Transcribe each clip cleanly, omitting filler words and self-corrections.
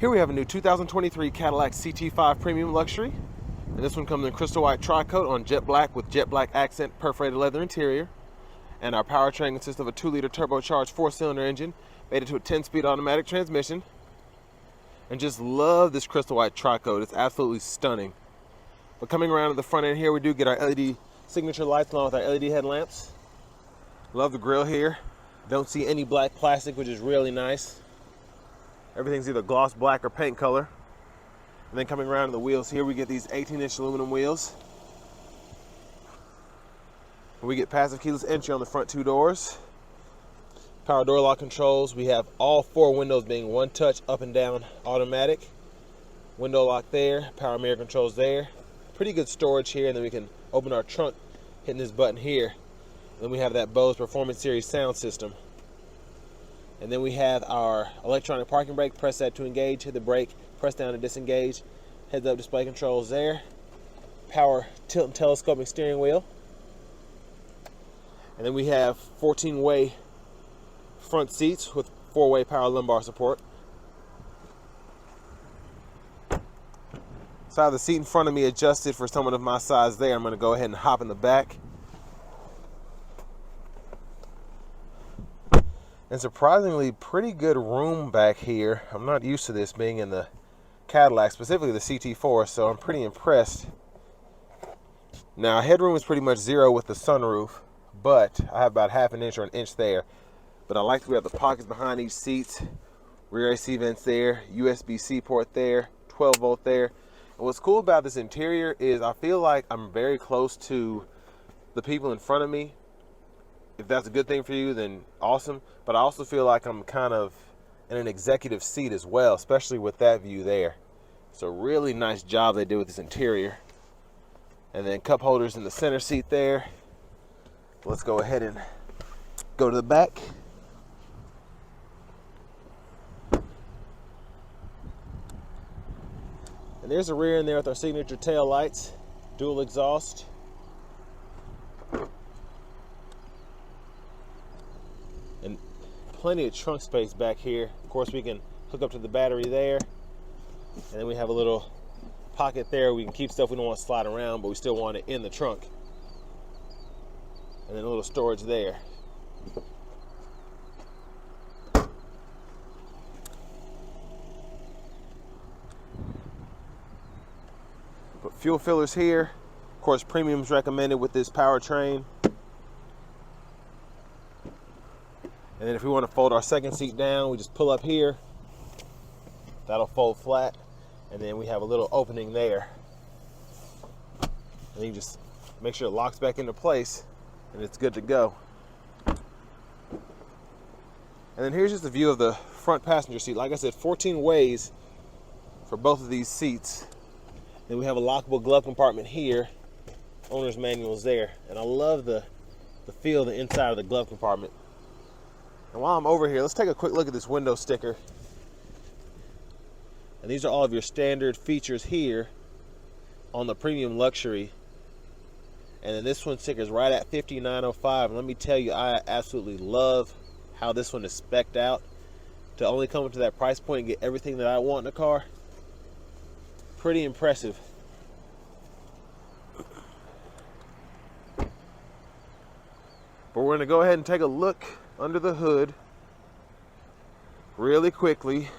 Here we have a new 2023 Cadillac CT5 Premium Luxury. And this one comes in crystal white tricoat on jet black with jet black accent perforated leather interior. And our powertrain consists of a 2-liter turbocharged 4-cylinder engine mated to a 10-speed automatic transmission. And just love this crystal white tricoat. It's absolutely stunning. But coming around to the front end here, we do get our LED signature lights along with our LED headlamps. Love the grille here. Don't see any black plastic, which is really nice. Everything's either gloss black or paint color. And then coming around to the wheels here, we get these 18-inch aluminum wheels. We get passive keyless entry on the front 2 doors. Power door lock controls. We have all 4 windows being one touch up and down automatic. Window lock there, power mirror controls there. Pretty good storage here, and then we can open our trunk hitting this button here. Then we have that Bose Performance Series sound system. And then we have our electronic parking brake. Press that to engage, hit the brake, press down to disengage. Heads up display controls there. Power tilt and telescoping steering wheel. And then we have 14-way front seats with 4-way power lumbar support. So I have the seat in front of me adjusted for someone of my size there. I'm going to go ahead and hop in the back. And surprisingly, pretty good room back here. I'm not used to this being in the Cadillac, specifically the CT4, so I'm pretty impressed. Now, headroom is pretty much 0 with the sunroof, but I have about ½ an inch or an inch there. But I like that we have the pockets behind each seat, rear AC vents there, USB-C port there, 12-volt there. And what's cool about this interior is I feel like I'm very close to the people in front of me. If that's a good thing for you, then awesome. But I also feel like I'm kind of in an executive seat as well, especially with that view there. It's a really nice job they did with this interior. And then cup holders in the center seat there. Let's go ahead and go to the back. And there's a rear in there with our signature tail lights, dual exhaust. And plenty of trunk space back here. Of course, we can hook up to the battery there. And then we have a little pocket there. We can keep stuff we don't want to slide around, but we still want it in the trunk. And then a little storage there. Put fuel fillers here. Of course, premium's recommended with this powertrain. And then if we want to fold our second seat down, we just pull up here. That'll fold flat. And then we have a little opening there. And then you just make sure it locks back into place and it's good to go. And then here's just a view of the front passenger seat. Like I said, 14 ways for both of these seats. Then we have a lockable glove compartment here. Owner's manual is there. And I love the feel of the inside of the glove compartment. And while I'm over here, let's take a quick look at this window sticker. And these are all of your standard features here on the Premium Luxury. And then this one sticker is right at $59.05. And let me tell you, I absolutely love how this one is spec'd out. To only come up to that price point and get everything that I want in a car. Pretty impressive. But we're going to go ahead and take a look under the hood really quickly.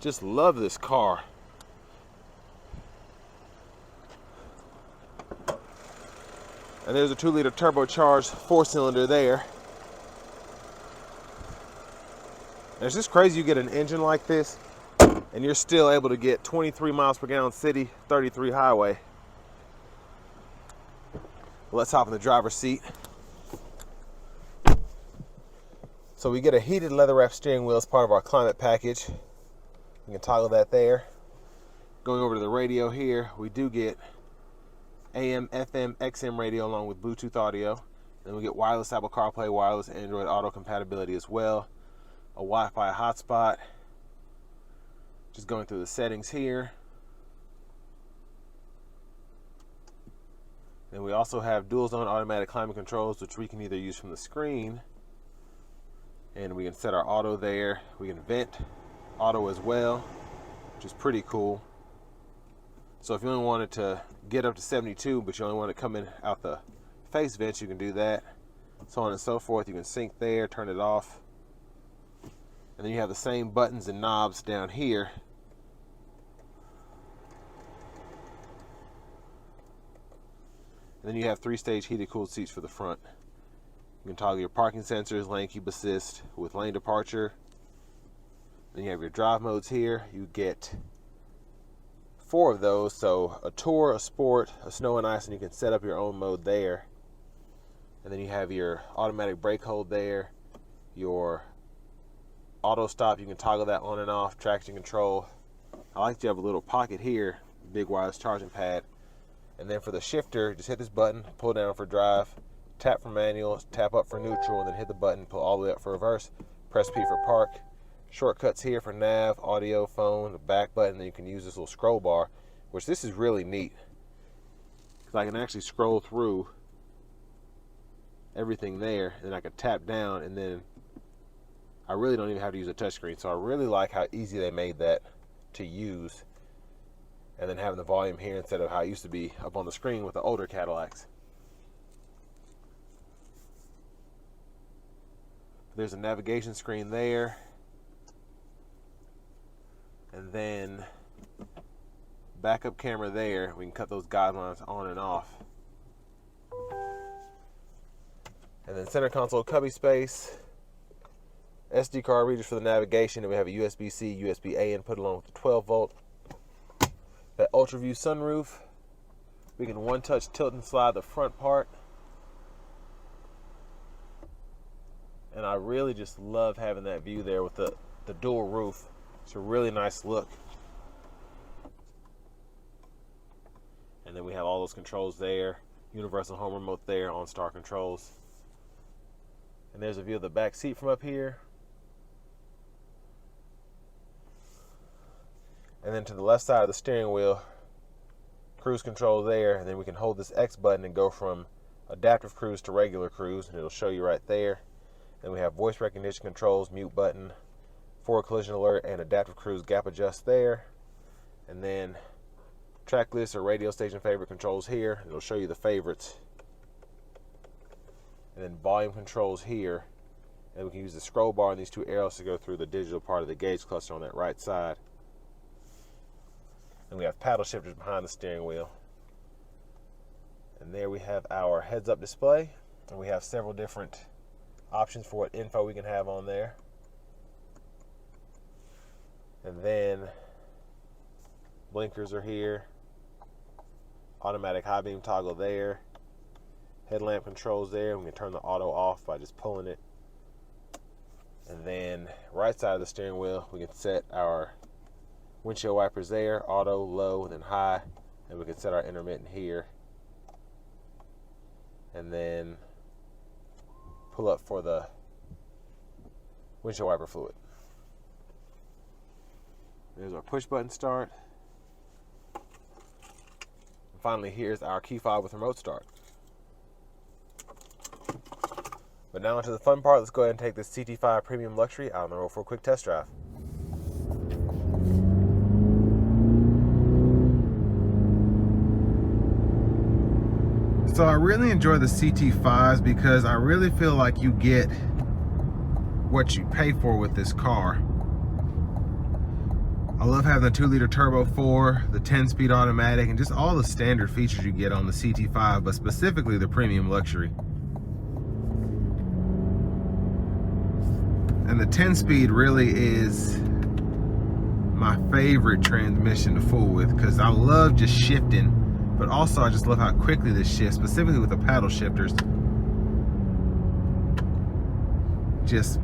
Just love this car. And there's a 2-liter turbocharged 4-cylinder there. And it's just crazy you get an engine like this and you're still able to get 23 miles per gallon city, 33 highway. Let's hop in the driver's seat. So we get a heated leather wrap steering wheel as part of our climate package. You can toggle that there. Going over to the radio here, we do get AM, FM, XM radio along with Bluetooth audio. Then we get wireless Apple CarPlay, wireless Android Auto compatibility as well. A Wi-Fi hotspot. Just going through the settings here. Then we also have dual zone automatic climate controls, which we can either use from the screen, and we can set our auto there. We can vent auto as well, which is pretty cool. So if you only wanted to get up to 72, but you only want to come in out the face vents, you can do that. So on and so forth. You can sync there, turn it off. And then you have the same buttons and knobs down here. And then you have 3-stage heated cooled seats for the front. You can toggle your parking sensors, lane keep assist with lane departure. Then you have your drive modes here. You get 4 of those, so a tour, a sport, a snow and ice, and you can set up your own mode there. And then you have your automatic brake hold there, your auto stop, you can toggle that on and off, traction control. I like to have a little pocket here, big wireless charging pad. And then for the shifter, just hit this button, pull down for drive, tap for manual, tap up for neutral, and then hit the button, pull all the way up for reverse, press P for park. Shortcuts here for nav, audio, phone, the back button. Then you can use this little scroll bar, which this is really neat, because I can actually scroll through everything there, and I can tap down, and then I really don't even have to use a touchscreen. So I really like how easy they made that to use, and then having the volume here instead of how it used to be up on the screen with the older Cadillacs. There's a navigation screen there. And then backup camera there. We can cut those guidelines on and off. And then center console cubby space. SD card readers for the navigation. And we have a USB-C, USB-A input along with the 12 volt. That ultra view sunroof. We can one-touch tilt and slide the front part. And I really just love having that view there with the dual roof. It's a really nice look. And then we have all those controls there. Universal home remote there, OnStar controls. And there's a view of the back seat from up here. And then to the left side of the steering wheel, cruise control there. And then we can hold this X button and go from adaptive cruise to regular cruise, and it'll show you right there. Then we have voice recognition controls, mute button, forward collision alert, and adaptive cruise gap adjust there. And then track list or radio station favorite controls here. It'll show you the favorites. And then volume controls here. And we can use the scroll bar and these 2 arrows to go through the digital part of the gauge cluster on that right side. And we have paddle shifters behind the steering wheel. And there we have our heads-up display. And we have several different options for what info we can have on there. And then blinkers are here. Automatic high beam toggle there. Headlamp controls there. We can turn the auto off by just pulling it. And then right side of the steering wheel, we can set our windshield wipers there, auto, low, and then high. And we can set our intermittent here. And then pull up for the windshield wiper fluid. There's our push button start. And finally, here's our key fob with remote start. But now onto the fun part. Let's go ahead and take this CT5 Premium Luxury out on the road for a quick test drive. So I really enjoy the CT5s because I really feel like you get what you pay for with this car. I love having the 2-liter turbo 4, the 10-speed automatic, and just all the standard features you get on the CT5, but specifically the Premium Luxury. And the 10-speed really is my favorite transmission to fool with because I love just shifting, but also I just love how quickly this shifts, specifically with the paddle shifters. Just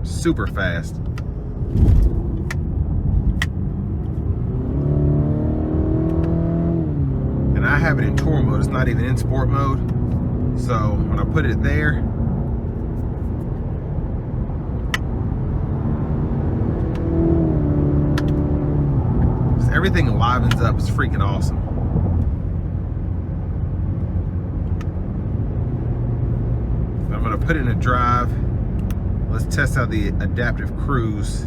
super fast. And I have it in tour mode, it's not even in sport mode. So when I put it there, everything livens up. It's freaking awesome. gonna put it in a drive. Let's test out the adaptive cruise.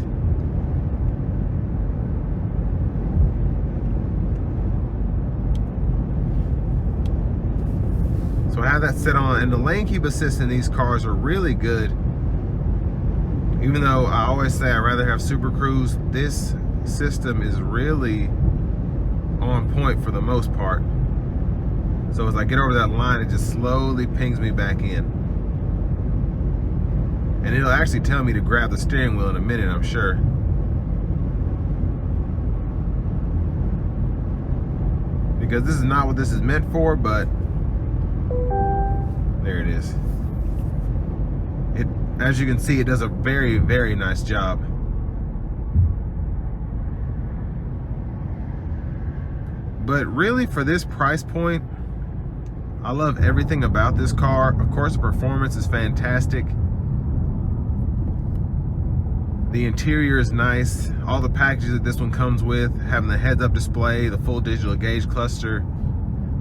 So I have that set on, and the lane keep assist in these cars are really good. Even though I always say I'd rather have Super Cruise, this system is really on point for the most part. So as I get over that line, it just slowly pings me back in. And it'll actually tell me to grab the steering wheel in a minute, I'm sure. Because this is not what this is meant for, but there it is. As you can see, it does a very, very nice job. But really, for this price point, I love everything about this car. Of course, the performance is fantastic. The interior is nice. All the packages that this one comes with, having the heads-up display, the full digital gauge cluster,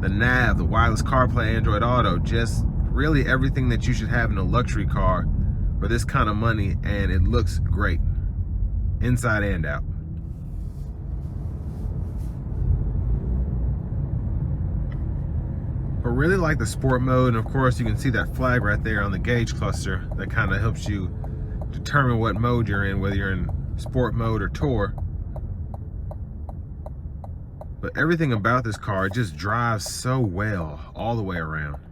the nav, the wireless CarPlay, Android Auto, just really everything that you should have in a luxury car for this kind of money, and it looks great inside and out. But really like the sport mode, and of course you can see that flag right there on the gauge cluster that kind of helps you determine what mode you're in, whether you're in sport mode or tour. But everything about this car just drives so well all the way around.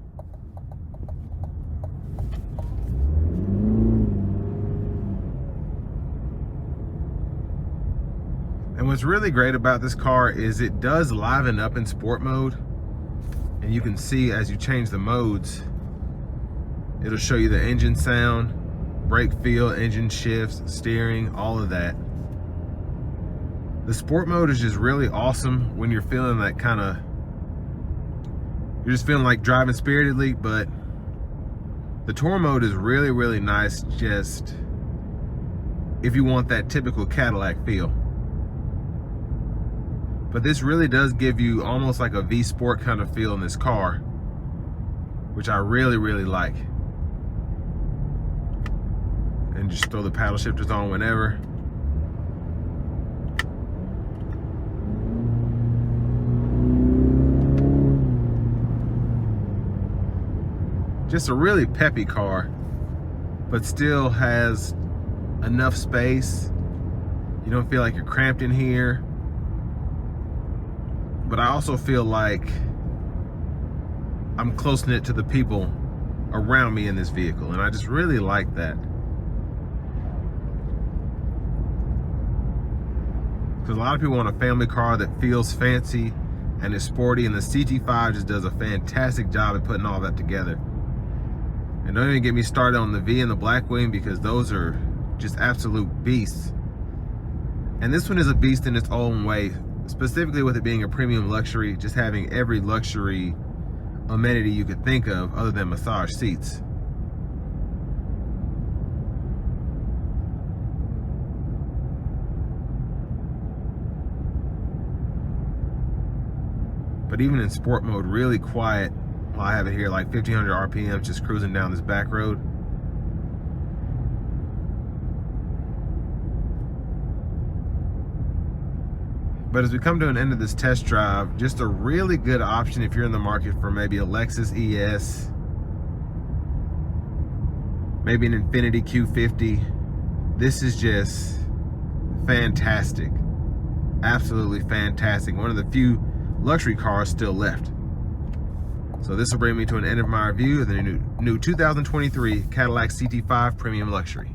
And what's really great about this car is it does liven up in sport mode. And you can see as you change the modes, it'll show you the engine sound, brake feel, engine shifts, steering, all of that. The sport mode is just really awesome when you're feeling that kind of, you're just feeling like driving spiritedly, but the tour mode is really, really nice just if you want that typical Cadillac feel. But this really does give you almost like a V Sport kind of feel in this car, which I really, really like. And just throw the paddle shifters on whenever. Just a really peppy car, but still has enough space. You don't feel like you're cramped in here. But I also feel like I'm close-knit to the people around me in this vehicle, and I just really like that. Because a lot of people want a family car that feels fancy and is sporty, and the CT5 just does a fantastic job at putting all that together. And don't even get me started on the V and the Blackwing, because those are just absolute beasts. And this one is a beast in its own way, specifically with it being a premium luxury, just having every luxury amenity you could think of other than massage seats. But even in sport mode, really quiet. Well, I have it here like 1500 RPM, just cruising down this back road. But as we come to an end of this test drive, just a really good option if you're in the market for maybe a Lexus ES, maybe an Infiniti Q50. This is just fantastic. Absolutely fantastic. One of the few luxury cars still left. So this will bring me to an end of my review of the new 2023 Cadillac CT5 Premium Luxury.